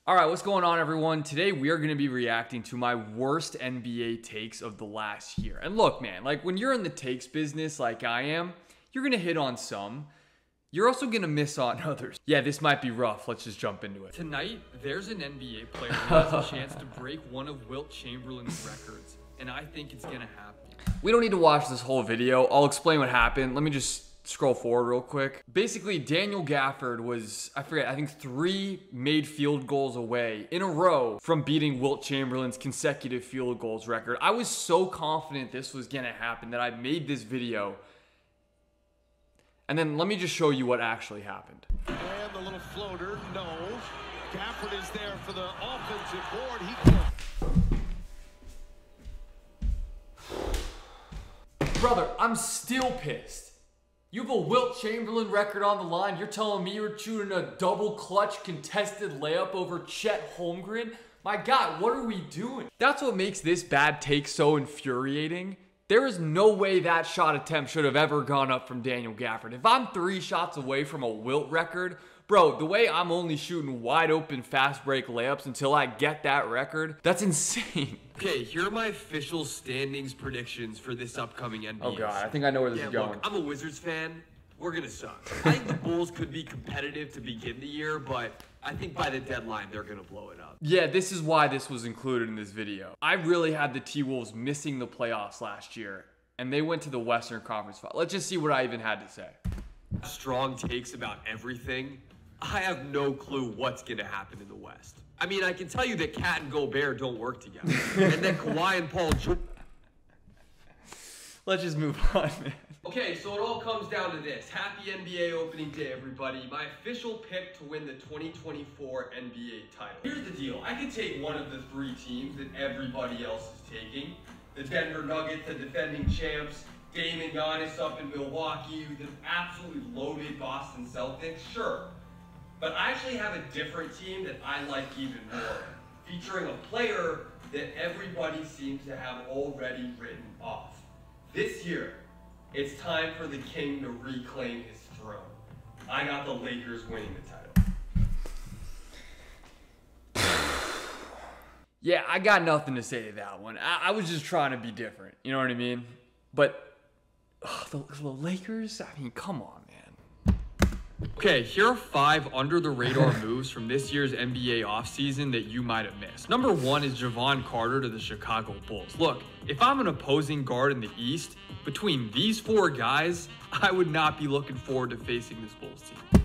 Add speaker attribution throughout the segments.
Speaker 1: All right, what's going on, everyone? Today we are going to be reacting to my worst NBA takes of the last year. And look, man, like when you're in the takes business like I am, you're going to hit on some. You're also going to miss on others. Yeah, this might be rough. Let's just jump into it. Tonight, there's an NBA player who has a chance to break one of Wilt Chamberlain's records, and I think it's going to happen. We don't need to watch this whole video. I'll explain what happened. Let me just scroll forward real quick. Basically, Daniel Gafford was, I think 3 made field goals away in a row from beating Wilt Chamberlain's consecutive field goals record. I was so confident this was going to happen that I made this video. And then let me just show you what actually happened.
Speaker 2: And the little floater, no. Gafford is there for the offensive board.
Speaker 1: Brother, I'm still pissed. You have a Wilt Chamberlain record on the line. You're telling me you're shooting a double clutch contested layup over Chet Holmgren? My God, what are we doing? That's what makes this bad take so infuriating. There is no way that shot attempt should have ever gone up from Daniel Gafford. If I'm 3 shots away from a Wilt record, bro, the way I'm only shooting wide open fast break layups until I get that record, that's insane.
Speaker 3: Okay, here are my official standings predictions for this upcoming NBA.
Speaker 1: Oh God, I think I know where this is going.
Speaker 3: Look, I'm a Wizards fan. We're gonna suck. I think the Bulls could be competitive to begin the year, but I think by the deadline, they're gonna blow it up.
Speaker 1: Yeah, this is why this was included in this video. I really had the T-Wolves missing the playoffs last year, and they went to the Western Conference Final. Let's just see what I even had to say.
Speaker 3: Strong takes about everything. I have no clue what's gonna happen in the West. I mean, I can tell you that Cat and Gobert don't work together, and then Kawhi and Paul George.
Speaker 1: Let's just move on, man.
Speaker 3: Okay, so it all comes down to this. Happy NBA opening day, everybody. My official pick to win the 2024 NBA title. Here's the deal. I could take one of the 3 teams that everybody else is taking. The Denver Nuggets, the defending champs, Dame and Giannis up in Milwaukee, the absolutely loaded Boston Celtics. Sure. But I actually have a different team that I like even more, featuring a player that everybody seems to have already written off. This year, it's time for the King to reclaim his throne. I got the Lakers winning the title.
Speaker 1: Yeah, I got nothing to say to that one. I was just trying to be different. You know what I mean? But the Lakers, I mean, come on, man.
Speaker 3: Okay, here are 5 under-the-radar moves from this year's NBA offseason that you might have missed. Number 1 is Javon Carter to the Chicago Bulls. Look, if I'm an opposing guard in the East, between these 4 guys, I would not be looking forward to facing this Bulls team.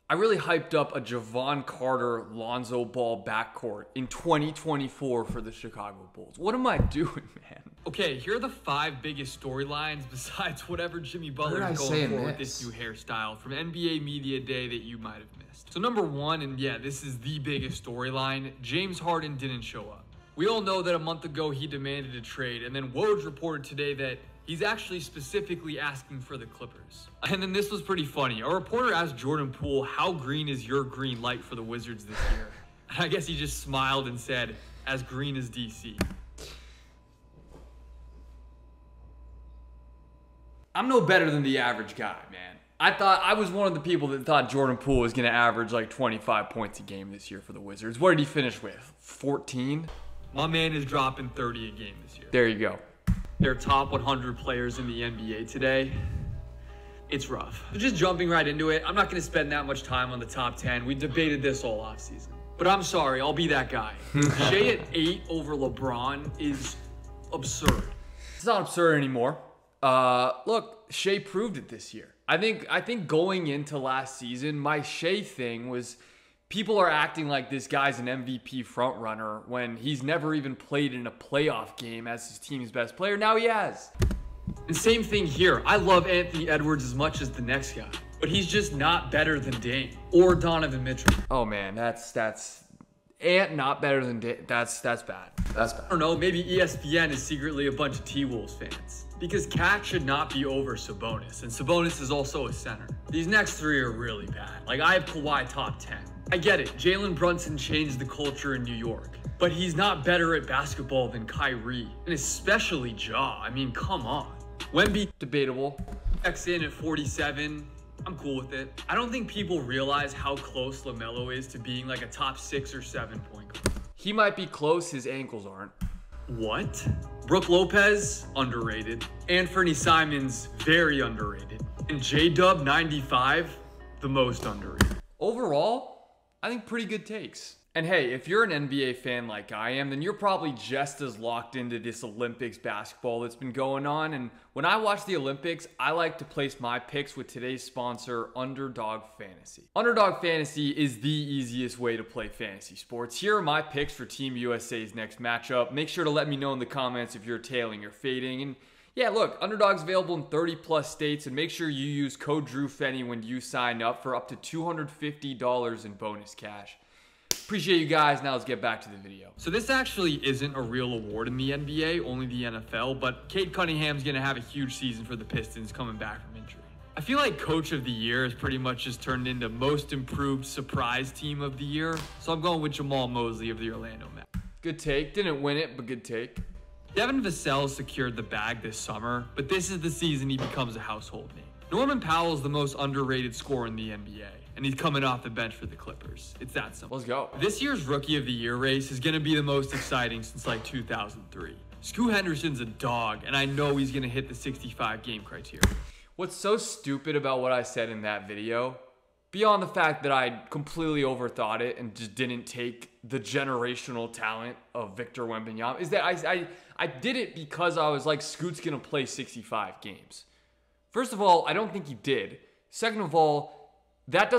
Speaker 1: I really hyped up a Javon Carter, Lonzo Ball backcourt in 2024 for the Chicago Bulls. What am I doing, man?
Speaker 3: Okay, here are the 5 biggest storylines besides whatever Jimmy Butler is going for with this new hairstyle from NBA Media Day that you might have missed. So number 1, and yeah, this is the biggest storyline, James Harden didn't show up. We all know that a month ago he demanded a trade, and then Woj reported today that he's actually specifically asking for the Clippers. And then this was pretty funny. A reporter asked Jordan Poole, how green is your green light for the Wizards this year? And I guess he just smiled and said, as green as DC.
Speaker 1: I'm no better than the average guy, man. I was one of the people that thought Jordan Poole was going to average like 25 points a game this year for the Wizards. What did he finish with? 14?
Speaker 3: My man is dropping 30 a game this year.
Speaker 1: There you go.
Speaker 3: They're top 100 players in the NBA today. It's rough. So just jumping right into it, I'm not going to spend that much time on the top 10. We debated this all offseason. But I'm sorry, I'll be that guy. Shea at 8 over LeBron is absurd.
Speaker 1: It's not absurd anymore. Look, Shea proved it this year. I think going into last season, my Shea thing was people are acting like this guy's an MVP frontrunner when he's never even played in a playoff game as his team's best player. Now he has.
Speaker 3: And same thing here. I love Anthony Edwards as much as the next guy, but he's just not better than Dame or Donovan Mitchell.
Speaker 1: Oh man, that's Ant not better than Dame. That's bad. That's bad.
Speaker 3: I don't know, maybe ESPN is secretly a bunch of T-Wolves fans. Because Cat should not be over Sabonis, and Sabonis is also a center. These next 3 are really bad. Like, I have Kawhi top 10. I get it, Jalen Brunson changed the culture in New York, but he's not better at basketball than Kyrie, and especially Ja. I mean, come on. Wemby,
Speaker 1: debatable.
Speaker 3: checks in at 47.
Speaker 4: I'm cool with it. I don't think people realize how close LaMelo is to being like a top 6 or 7 point guard.
Speaker 1: He might be close, his ankles aren't.
Speaker 4: What? Brooke Lopez, underrated. Anthony Simons, very underrated. And J-Dub, 95, the most underrated.
Speaker 1: Overall, I think pretty good takes. And hey, if you're an NBA fan like I am, then you're probably just as locked into this Olympics basketball that's been going on. And when I watch the Olympics, I like to place my picks with today's sponsor, Underdog Fantasy. Underdog Fantasy is the easiest way to play fantasy sports. Here are my picks for Team USA's next matchup. Make sure to let me know in the comments if you're tailing or fading. And yeah, look, Underdog's available in 30 plus states, and make sure you use code DrewFenny when you sign up for up to $250 in bonus cash. Appreciate you guys. Now let's get back to the video.
Speaker 4: So this actually isn't a real award in the NBA, only the NFL, but Cade Cunningham's going to have a huge season for the Pistons coming back from injury. I feel like Coach of the Year has pretty much just turned into Most Improved Surprise Team of the Year, so I'm going with Jamal Mosley of the Orlando Magic.
Speaker 1: Good take. Didn't win it, but good take.
Speaker 4: Devin Vassell secured the bag this summer, but this is the season he becomes a household name. Norman Powell is the most underrated scorer in the NBA, and he's coming off the bench for the Clippers. It's that simple.
Speaker 1: Let's go.
Speaker 4: This year's Rookie of the Year race is going to be the most exciting since like 2003. Scoot Henderson's a dog, and I know he's going to hit the 65-game criteria.
Speaker 1: What's so stupid about what I said in that video, beyond the fact that I completely overthought it and just didn't take the generational talent of Victor Wembanyama, is that I did it because I was like, Scoot's going to play 65 games. First of all, I don't think he did. Second of all, that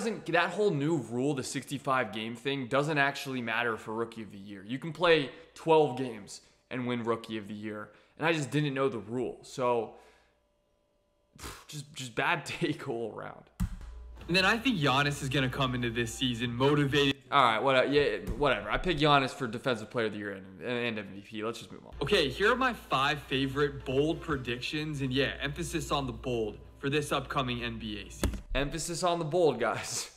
Speaker 1: whole new rule, the 65 game thing, doesn't actually matter for Rookie of the Year. You can play 12 games and win Rookie of the Year. And I just didn't know the rule. So just bad take all around.
Speaker 4: And then I think Giannis is going to come into this season motivated.
Speaker 1: All right, whatever. I picked Giannis for Defensive Player of the Year and MVP. Let's just move on.
Speaker 4: Okay, here are my 5 favorite bold predictions. And yeah, emphasis on the bold for this upcoming NBA season.
Speaker 1: Emphasis on the bold, guys.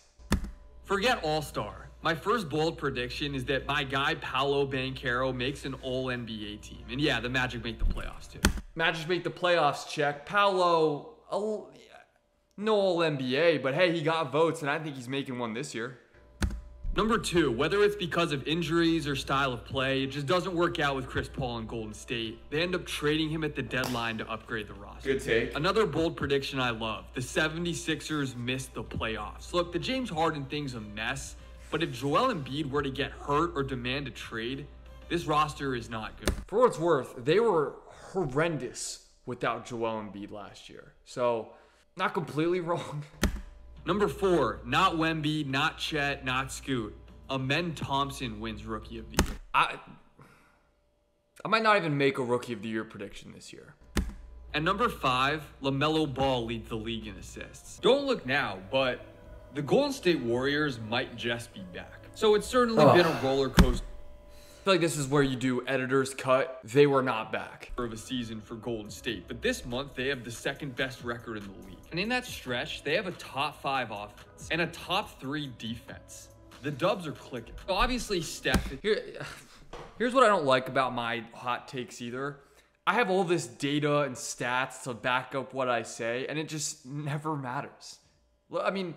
Speaker 4: Forget All-Star. My first bold prediction is that my guy Paolo Banchero makes an All-NBA team. And yeah, the Magic make the playoffs too.
Speaker 1: Magic make the playoffs, check. Paolo, no All-NBA, but hey, he got votes, and I think he's making one this year.
Speaker 4: Number 2, whether it's because of injuries or style of play, it just doesn't work out with Chris Paul in Golden State. They end up trading him at the deadline to upgrade the roster.
Speaker 1: Good take.
Speaker 4: Another bold prediction I love. The 76ers missed the playoffs. Look, the James Harden thing's a mess, but if Joel Embiid were to get hurt or demand a trade, this roster is not good.
Speaker 1: For what it's worth, they were horrendous without Joel Embiid last year. So, not completely wrong.
Speaker 4: Number 4, not Wemby, not Chet, not Scoot. Amen Thompson wins Rookie of the Year.
Speaker 1: I might not even make a Rookie of the Year prediction this year.
Speaker 4: And number 5, LaMelo Ball leads the league in assists. Don't look now, but the Golden State Warriors might just be back. So it's certainly been a roller coaster.
Speaker 1: I feel like this is where you do editor's cut. They were not back.
Speaker 4: Of a season for Golden State, but this month they have the 2nd best record in the league. And in that stretch, they have a top 5 offense and a top 3 defense. The Dubs are clicking. So obviously, Steph.
Speaker 1: Here's what I don't like about my hot takes either. I have all this data and stats to back up what I say, and it just never matters. I mean,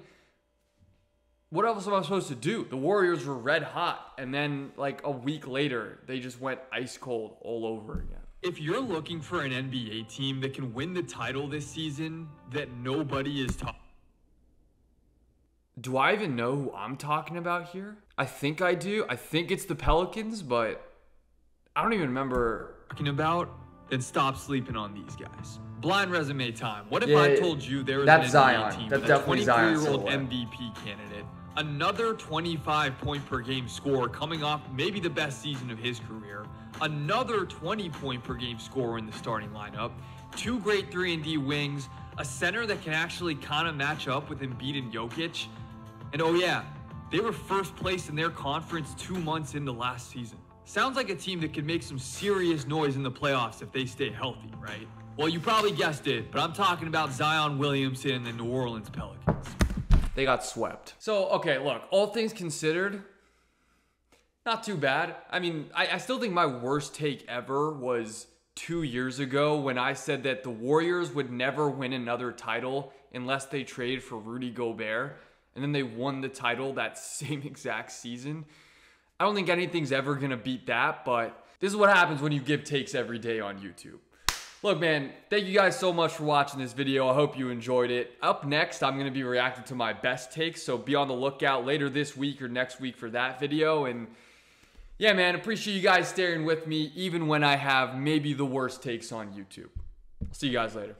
Speaker 1: what else am I supposed to do? The Warriors were red hot, and then like a week later, they just went ice cold all over again.
Speaker 4: If you're looking for an NBA team that can win the title this season that nobody is talking.
Speaker 1: Do I even know who I'm talking about here? I think I do. I think it's the Pelicans, but I don't even remember.
Speaker 4: Talking about, then stop sleeping on these guys. Blind resume time. What if I told you there was an NBA team with a 23-year-old MVP candidate, another 25-point per game scorer coming off maybe the best season of his career, another 20-point per game scorer in the starting lineup, 2 great 3-and-D wings, a center that can actually kind of match up with Embiid and Jokic, and oh yeah, they were first place in their conference 2 months into last season. Sounds like a team that could make some serious noise in the playoffs if they stay healthy, right? Well, you probably guessed it, but I'm talking about Zion Williamson and the New Orleans Pelicans.
Speaker 1: They got swept. So, okay, look, all things considered, not too bad. I mean, I still think my worst take ever was 2 years ago when I said that the Warriors would never win another title unless they traded for Rudy Gobert, and then they won the title that same exact season. I don't think anything's ever going to beat that, but this is what happens when you give takes every day on YouTube. Look, man, thank you guys so much for watching this video. I hope you enjoyed it. Up next, I'm going to be reacting to my best takes, so be on the lookout later this week or next week for that video. And yeah, man, appreciate you guys staring with me even when I have maybe the worst takes on YouTube. See you guys later.